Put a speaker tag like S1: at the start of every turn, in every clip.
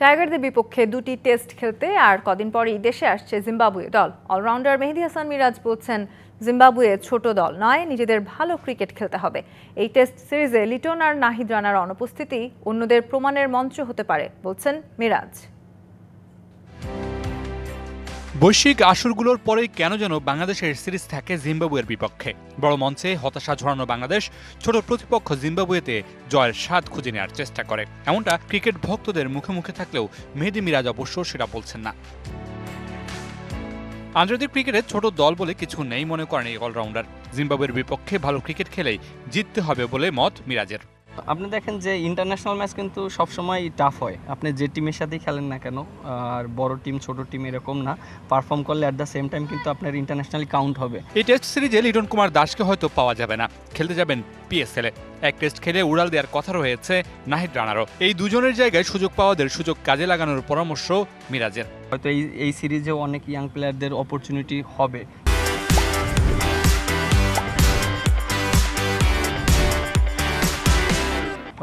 S1: টাইগারদের বিপক্ষে 2টি টেস্ট খেলতে আর কদিন পরেই দেশে আসছে জিম্বাবুয়ে দল। অলরাউন্ডার মেহেদী হাসান মিরাজ বলছেন, জিম্বাবুয়ে ছোট দল নয়, নিজেদের ভালো ক্রিকেট খেলতে হবে। এই টেস্ট সিরিজে লিটন আর নাহিদ রানার অনুপস্থিতি অন্যদের প্রমাণের মঞ্চ হতে পারে বলছেন মিরাজ।
S2: বৈশ্বিক আসরগুলোর পরেই কেন যেন বাংলাদেশের সিরিজ থাকে জিম্বাবুয়ের বিপক্ষে। বড় মঞ্চে হতাশা ঝরানো বাংলাদেশ ছোট প্রতিপক্ষ জিম্বাবুয়েতে জয়ের স্বাদ খুঁজে নেওয়ার চেষ্টা করে, এমনটা ক্রিকেট ভক্তদের মুখে মুখে থাকলেও মেহেদী মিরাজ অবশ্য সেটা বলছেন না। আন্তর্জাতিক ক্রিকেটে ছোট দল বলে কিছু নেই মনে করেন এই অলরাউন্ডার। জিম্বাবুয়ের বিপক্ষে ভালো ক্রিকেট খেলেই জিততে হবে বলে মত মিরাজের।
S3: আপনি দেখেন যে ইন্টারন্যাশনাল ম্যাচ কিন্তু সবসময় টাফ হয়, আপনি যে টিমের সাথেই খেলেন না কেন, আর বড় টিম ছোট টিম এরকম না, পারফর্ম করলে অ্যাট দ্য সেম টাইম কিন্তু আপনার ইন্টারন্যাশনালি কাউন্ট হবে।
S2: এই টেস্ট সিরিজে লিটন কুমার দাসকে হয়তো পাওয়া যাবে না, খেলতে যাবেন পিএসএল এ। এক টেস্ট খেলে উড়াল দেওয়ার কথা রয়েছে নাহিদ রানারও। এই দুজনের জায়গায় সুযোগ পাওয়াদের সুযোগ কাজে লাগানোর পরামর্শ মিরাজের।
S3: হয়তো এই সিরিজেও অনেক ইয়াং প্লেয়ারদের অপরচুনিটি হবে।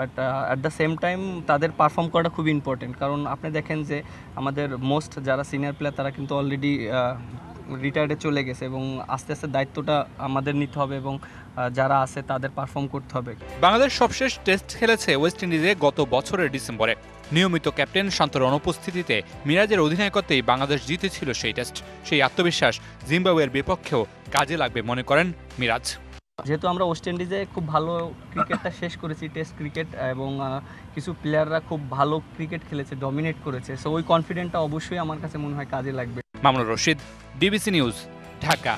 S3: But at the same time তাদের পারফর্ম করাটা খুব ইম্পর্টেন্ট, কারণ আপনি দেখেন যে আমাদের মোস্ট যারা সিনিয়র প্লেয়ার তারা কিন্তু অলরেডি রিটায়ার্ডে চলে গেছে এবং আস্তে আস্তে দায়িত্বটা আমাদের নিতে হবে এবং যারা আছে তাদের পারফর্ম করতে হবে।
S2: বাংলাদেশ সবশেষ টেস্ট খেলেছে ওয়েস্ট ইন্ডিজে গত বছরের ডিসেম্বরে। নিয়মিত ক্যাপ্টেন শান্তর অনুপস্থিতিতে মিরাজের অধিনায়কত্বেই বাংলাদেশ জিতেছিল সেই টেস্ট। সেই আত্মবিশ্বাস জিম্বাবুয়ের বিপক্ষেও কাজে লাগবে মনে করেন মিরাজ।
S3: যেহেতু আমরা ওয়েস্ট ইন্ডিজে খুব ভালো ক্রিকেটটা শেষ করেছি টেস্ট ক্রিকেট, এবং কিছু প্লেয়াররা খুব ভালো ক্রিকেট খেলেছে, ডমিনেট করেছে, সো ওই কনফিডেন্টটা অবশ্যই আমার কাছে মনে হয় কাজে লাগবে।
S2: Mamunur Rashid, DBC news, Dhaka.